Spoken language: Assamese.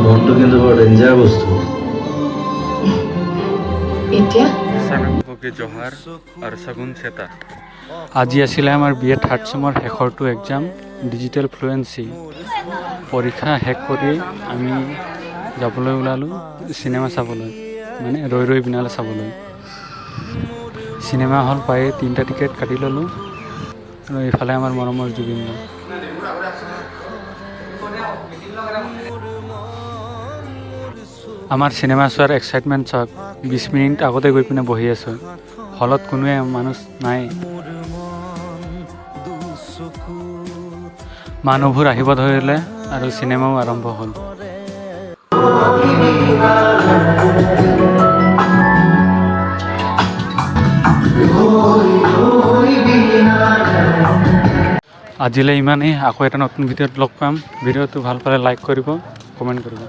মনটো কিন্তু বৰ ডেঞ্জাৰ বস্তু। এতিয়া সাগনকে জহাৰ আৰু সাগুন চেতা। আজি আছিলে আমাৰ বি এ থাৰ্ড চেমৰ শেষৰটো এক্সাম, ডিজিটেল ফ্লুৱেঞ্চি। পৰীক্ষা শেষ কৰি আমি যাবলৈ ওলালোঁ চিনেমা চাবলৈ, মানে ৰৈ ৰৈ বিনালে চাবলৈ। চিনেমা হল পাই 3টা টিকেট কাটি ল'লোঁ আৰু এইফালে আমাৰ মৰমৰ জুবিন দা। আমাৰ চিনেমা চোৱাৰ এক্সাইটমেণ্ট চাওক, 20 মিনিট আগতে গৈ পিনে বহি আছোঁ, হলত কোনোৱে মানুহ নাই। মানুহবোৰ আহিব ধৰিলে আৰু চিনেমাও আৰম্ভ হ'ল। আজিলৈ ইমানেই, আকৌ এটা নতুন ভিডিঅ'ত লগ পাম। ভিডিঅ'টো ভাল পালে লাইক কৰিব, কমেণ্ট কৰিব।